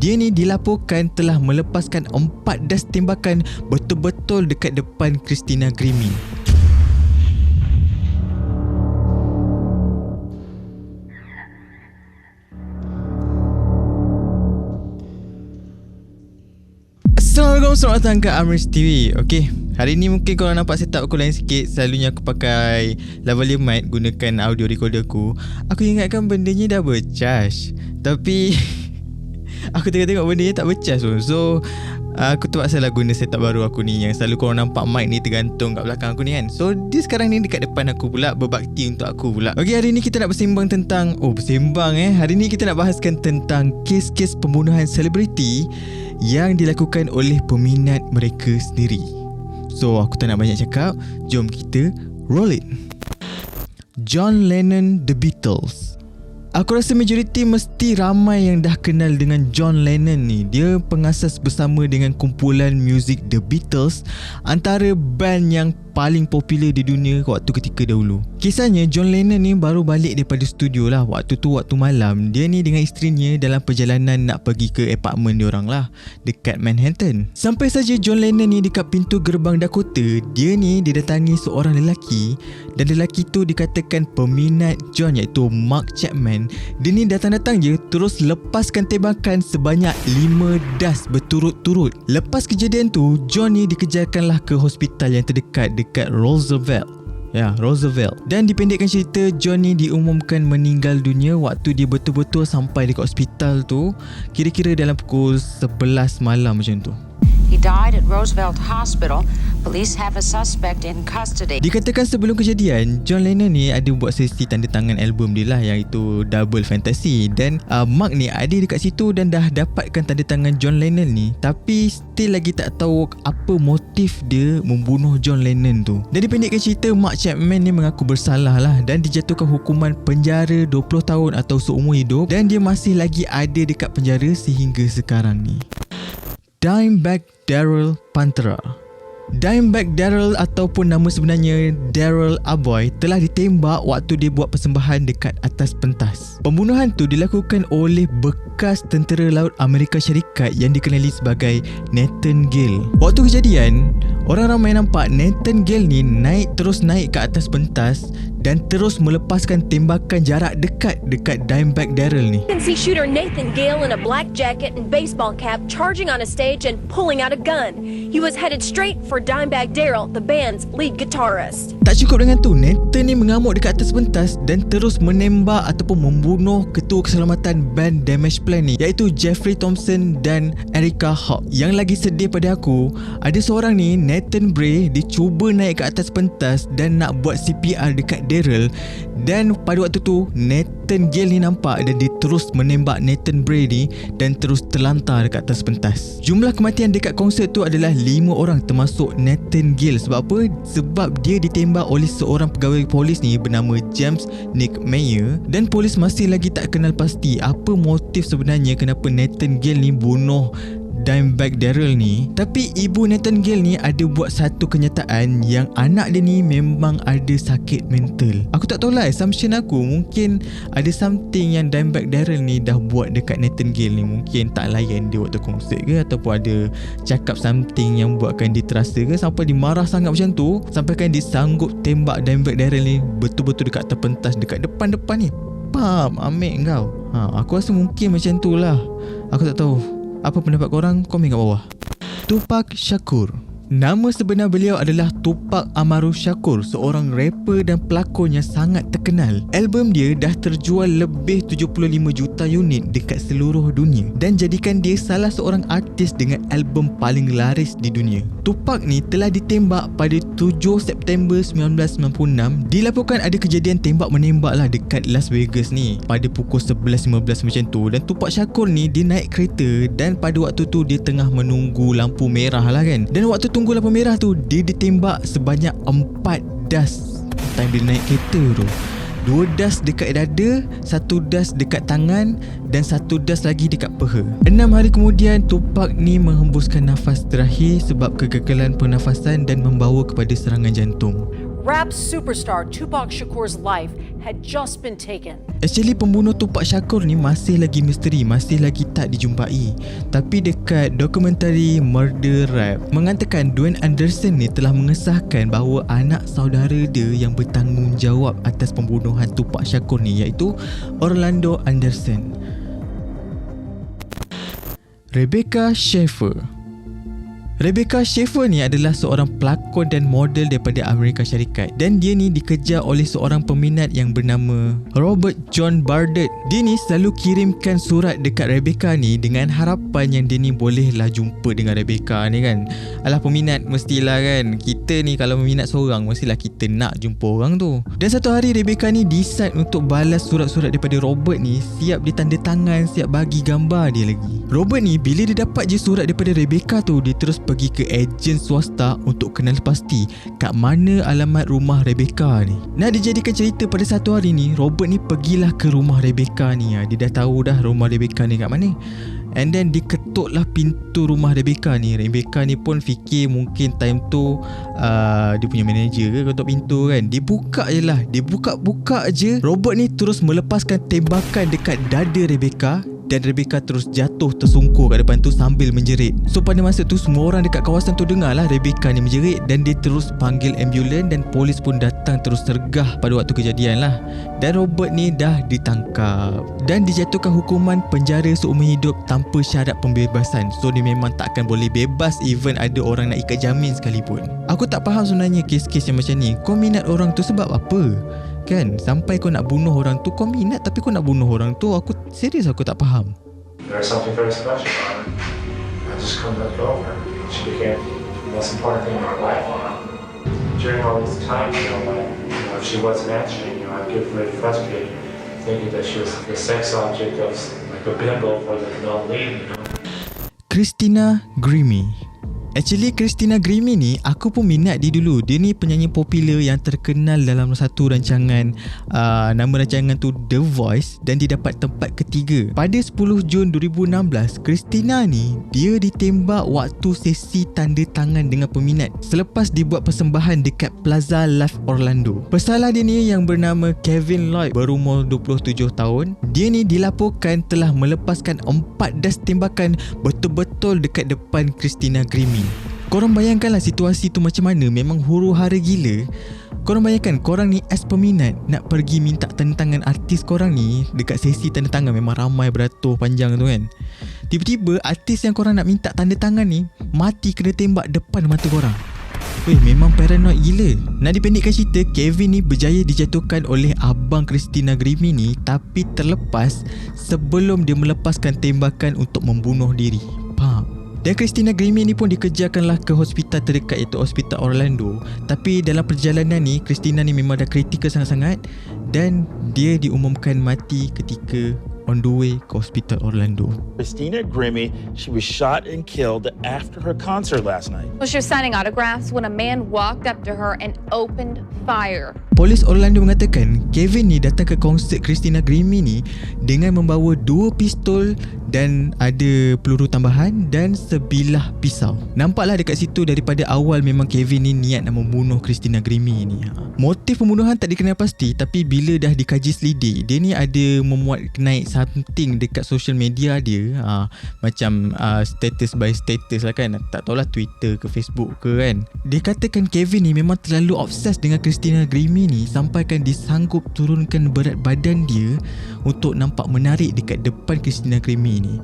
Dia ni dilaporkan telah melepaskan 4 das tembakan betul-betul dekat depan Christina Grimmie. Assalamualaikum, selamat datang ke Amrish TV. Okay, hari ni mungkin korang nampak setup aku lain sikit. Selalunya aku pakai lavalier mic, gunakan audio recorder aku. Aku ingatkan benda ni dah bercharge, tapi aku tengok benda ni tak bercharge pun. So aku terpaksa lah guna setup baru aku ni, yang selalu korang nampak mic ni tergantung kat belakang aku ni kan. So dia sekarang ni dekat depan aku pula, berbakti untuk aku pula. Okay, hari ni kita nak bersembang tentang hari ni kita nak bahaskan tentang kes-kes pembunuhan selebriti yang dilakukan oleh peminat mereka sendiri. So aku tak nak banyak cakap, jom kita roll it. John Lennon The Beatles. Aku rasa majoriti mesti ramai yang dah kenal dengan John Lennon ni. Dia pengasas bersama dengan kumpulan muzik The Beatles, antara band yang paling popular di dunia waktu ketika dahulu. Kisahnya, John Lennon ni baru balik daripada studio lah. Waktu malam, dia ni dengan isterinya dalam perjalanan nak pergi ke apartmen diorang lah, dekat Manhattan. Sampai saja John Lennon ni dekat pintu gerbang Dakota, dia ni didatangi seorang lelaki, dan lelaki tu dikatakan peminat John, iaitu Mark Chapman. Dia ni datang-datang je terus lepaskan tembakan sebanyak 5 das berturut-turut. Lepas kejadian tu, John ni dikejarkanlah ke hospital yang terdekat dekat Roosevelt. Ya, Roosevelt. Dan dipendekkan cerita, John ni diumumkan meninggal dunia waktu dia betul-betul sampai dekat hospital tu, kira-kira dalam pukul 11 malam macam tu. He died at Roosevelt Hospital. Police have a suspect in custody. Dikatakan sebelum kejadian, John Lennon ni ada buat sesi tanda tangan album dia lah, yang itu Double Fantasy. Dan Mark ni ada dekat situ dan dah dapatkan tanda tangan John Lennon ni, tapi still lagi tak tahu apa motif dia membunuh John Lennon tu. Dan dipendekkan cerita, Mark Chapman ni mengaku bersalah lah dan dijatuhkan hukuman penjara 20 tahun atau seumur hidup, dan dia masih lagi ada dekat penjara sehingga sekarang ni. Dimebag Darrell Pantera. Dimebag Darrell ataupun nama sebenarnya Darrell Aboy telah ditembak waktu dia buat persembahan dekat atas pentas. Pembunuhan tu dilakukan oleh bekas tentera laut Amerika Syarikat yang dikenali sebagai Nathan Gale. Waktu kejadian, orang ramai nampak Nathan Gale ni terus naik ke atas pentas dan terus melepaskan tembakan jarak dekat Dimebag Darrell ni. You can see shooter Nathan Gale in a black jacket and baseball cap charging on a stage and pulling out a gun. He was headed straight for Dimebag Darrell, the band's lead guitarist. Tak cukup dengan tu, Nathan ni mengamuk dekat atas pentas dan terus menembak ataupun membunuh ketua keselamatan band Damage Plan ni, iaitu Jeffrey Thompson dan Erica Hawk. Yang lagi sedih pada aku, ada seorang ni, Nathan Bray, dia cuba naik ke atas pentas dan nak buat CPR dekat Darrell, dan pada waktu tu Nathan Gale ni nampak dan dia terus menembak Nathan Bray ni dan terus terlantar dekat atas pentas. Jumlah kematian dekat konsert tu adalah 5 orang termasuk Nathan Gale. Sebab apa? Sebab dia ditembak oleh seorang pegawai polis ni bernama James Nick Mayer, dan polis masih lagi tak kenal pasti apa motif sebenarnya kenapa Nathan Gale ni bunuh Dimebag Darrell ni. Tapi ibu Nathan Gale ni ada buat satu kenyataan yang anak dia ni memang ada sakit mental. Aku tak tahulah, assumption aku mungkin ada something yang Dimebag Darrell ni dah buat dekat Nathan Gale ni. Mungkin tak layan dia waktu konsert ke, ataupun ada cakap something yang buatkan dia terasa ke, sampai dia marah sangat macam tu, sampaikan dia sanggup tembak Dimebag Darrell ni betul-betul dekat atas pentas, dekat depan-depan ni. Pam, amik kau. Aku rasa mungkin macam tu lah. Aku tak tahu. Apa pendapat korang? Komen kat bawah. Tupac Shakur. Nama sebenar beliau adalah Tupac Amaru Shakur, seorang rapper dan pelakon yang sangat terkenal. Album dia dah terjual lebih 75 juta unit dekat seluruh dunia dan jadikan dia salah seorang artis dengan album paling laris di dunia. Tupac ni telah ditembak pada 7 September 1996. Dilaporkan ada kejadian tembak-menembak lah dekat Las Vegas ni pada pukul 11.15 macam tu, dan Tupac Shakur ni dia naik kereta dan pada waktu tu dia tengah menunggu lampu merah lah kan. Dan waktu tunggu lampu merah tu, dia ditembak sebanyak 4 das time dia naik kereta tu. 2 das dekat dada, 1 das dekat tangan dan 1 das lagi dekat peha. 6 hari kemudian, Tupac ni menghembuskan nafas terakhir sebab kegagalan pernafasan dan membawa kepada serangan jantung. Rap superstar Tupac Shakur's life had just been taken. Actually pembunuh Tupac Shakur ni masih lagi misteri, masih lagi tak dijumpai. Tapi dekat dokumentari Murder Rap mengatakan Dwayne Anderson ni telah mengesahkan bahawa anak saudara dia yang bertanggungjawab atas pembunuhan Tupac Shakur ni iaitu Orlando Anderson. Rebecca Schaeffer. Rebecca Schaeffer ni adalah seorang pelakon dan model daripada Amerika Syarikat dan dia ni dikejar oleh seorang peminat yang bernama Robert John Bardet. Dia ni selalu kirimkan surat dekat Rebecca ni dengan harapan yang dia ni bolehlah jumpa dengan Rebecca ni kan. Alah peminat mestilah kan, kita ni kalau meminat seorang mestilah kita nak jumpa orang tu. Dan satu hari Rebecca ni decide untuk balas surat-surat daripada Robert ni, siap ditanda tangan, siap bagi gambar dia lagi. Robert ni bila dia dapat je surat daripada Rebecca tu, dia terus pergi ke ejen swasta untuk kenal pasti kat mana alamat rumah Rebecca ni. Nak dijadikan cerita, pada satu hari ni Robert ni pergilah ke rumah Rebecca ni. Dia dah tahu dah rumah Rebecca ni kat mana. And then dia ketoklah pintu rumah Rebecca ni. Rebecca ni pun fikir mungkin time tu dia punya manager ke ketuk pintu kan. Dia buka je lah. Dia buka je. Robert ni terus melepaskan tembakan dekat dada Rebecca dan Rebecca terus jatuh tersungkur kat depan tu sambil menjerit. So pada masa tu semua orang dekat kawasan tu dengar lah Rebecca ni menjerit dan dia terus panggil ambulan dan polis pun datang terus sergah pada waktu kejadian lah. Dan Robert ni dah ditangkap dan dijatuhkan hukuman penjara seumur hidup tanpa syarat pembebasan. So dia memang takkan boleh bebas even ada orang nak ikat jamin sekalipun. Aku tak faham sebenarnya kes-kes yang macam ni. Kau minat orang tu sebab apa? Kan, sampai kau nak bunuh orang tu, kau minat tapi kau nak bunuh orang tu. Aku serius, aku tak faham. There's something very special about her. I just couldn't let go of her. She became the most important thing in my life. During all this time, if she wasn't answering, I'd get really frustrated, thinking that she was the sex object of like a bimbo for the male lead. Christina Grimmie. Actually Christina Grimmie ni aku pun minat dia dulu. Dia ni penyanyi popular yang terkenal dalam satu rancangan, nama rancangan tu The Voice, dan dia dapat tempat ketiga. Pada 10 Jun 2016, Christina ni dia ditembak waktu sesi tanda tangan dengan peminat selepas dibuat persembahan dekat Plaza Live Orlando. Pesalah dia ni yang bernama Kevin Lloyd berumur 27 tahun. Dia ni dilaporkan telah melepaskan 4 das tembakan betul-betul dekat depan Christina Grimmie. Korang bayangkanlah situasi tu macam mana. Memang huru-hara gila. Korang bayangkan korang ni as peminat nak pergi minta tanda tangan artis korang ni dekat sesi tanda tangan, memang ramai beratur panjang tu kan. Tiba-tiba artis yang korang nak minta tanda tangan ni mati kena tembak depan mata korang. Weh, memang paranoid gila. Nak dipendekkan cerita, Kevin ni berjaya dijatuhkan oleh abang Christina Grimmie ni, tapi terlepas sebelum dia melepaskan tembakan untuk membunuh diri. Faham? Dan Christina Grimmie ni pun dikejarkanlah ke hospital terdekat, iaitu Hospital Orlando. Tapi dalam perjalanan ni, Christina ni memang dah kritikal sangat-sangat dan dia diumumkan mati ketika on the way ke Hospital Orlando. Christina Grimmie, she was shot and killed after her concert last night. Well, she was signing autographs when a man walked up to her and opened fire. Polis Orlando mengatakan Kevin ni datang ke konsert Christina Grimmie ni dengan membawa 2 pistol dan ada peluru tambahan dan sebilah pisau. Nampaklah dekat situ daripada awal memang Kevin ni niat nak membunuh Christina Grimmie ni. Motif pembunuhan tak dikenal pasti, tapi bila dah dikaji selidik, dia ni ada memuat naik something dekat social media dia, macam status by status lah kan, tak tahulah Twitter ke Facebook ke kan. Dia katakan Kevin ni memang terlalu obses dengan Christina Grimmie ni sampaikan dia sanggup turunkan berat badan dia untuk nampak menarik dekat depan Christina Grimmie ni.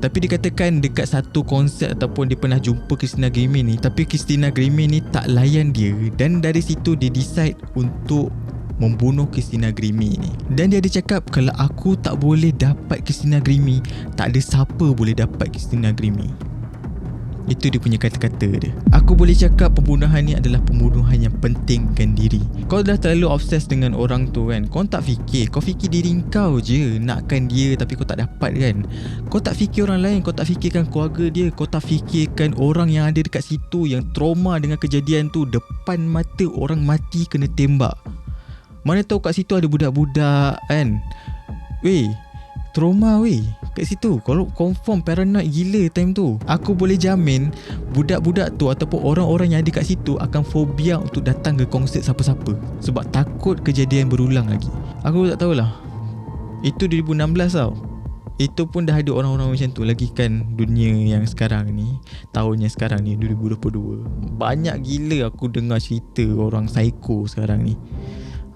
Tapi dikatakan dekat satu konsert ataupun dia pernah jumpa Christina Grimmie ni, tapi Christina Grimmie ni tak layan dia, dan dari situ dia decide untuk membunuh Christina Grimmie ni. Dan dia ada cakap, kalau aku tak boleh dapat Christina Grimmie, tak ada siapa boleh dapat Christina Grimmie. Itu dia punya kata-kata dia. Aku boleh cakap pembunuhan ni adalah pembunuhan yang pentingkan diri. Kau dah terlalu obses dengan orang tu kan. Kau tak fikir, kau fikir diri kau je nakkan dia tapi kau tak dapat kan. Kau tak fikir orang lain, kau tak fikirkan keluarga dia, kau tak fikirkan orang yang ada dekat situ yang trauma dengan kejadian tu. Depan mata orang mati kena tembak. Mana tahu kat situ ada budak-budak kan. Weh, trauma weh. kat situ. Kalau confirm paranoid gila time tu. Aku boleh jamin budak-budak tu ataupun orang-orang yang ada kat situ akan fobia untuk datang ke konsert siapa-siapa sebab takut kejadian berulang lagi. Aku tak tahulah. Itu 2016 tau. Itu pun dah ada orang-orang macam tu lagi kan. Dunia yang sekarang ni, tahun yang sekarang ni 2022, banyak gila aku dengar cerita orang psycho sekarang ni.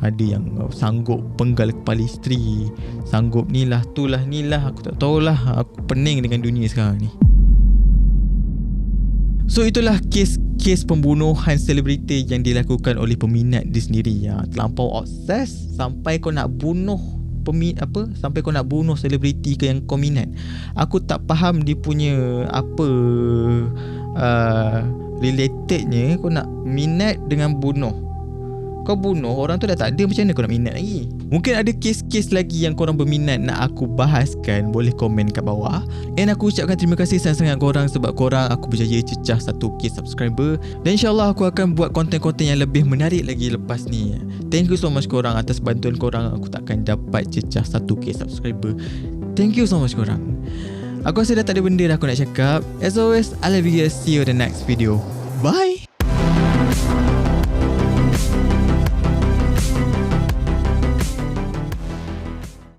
Ada yang sanggup penggal kepala isteri, sanggup ni lah tu lah ni lah. Aku tak tahulah. Aku pening dengan dunia sekarang ni. So itulah kes pembunuhan selebriti yang dilakukan oleh peminat dia sendiri. Terlampau obses sampai kau nak bunuh sampai kau nak bunuh selebriti ke yang kau minat. Aku tak faham dia punya apa relatednya kau nak minat dengan bunuh. Kau bunuh orang tu dah tak ada, macam mana kau nak minat lagi? Mungkin ada kes-kes lagi yang korang berminat nak aku bahaskan, boleh komen kat bawah. And aku ucapkan terima kasih sangat-sangat korang sebab korang aku berjaya cecah 1k subscriber. Dan insyaAllah aku akan buat konten-konten yang lebih menarik lagi lepas ni. Thank you so much korang atas bantuan korang. Aku takkan dapat cecah 1k subscriber. Thank you so much korang. Aku rasa dah tak ada benda dah aku nak cakap. As always, I love you guys. See you in the next video. Bye.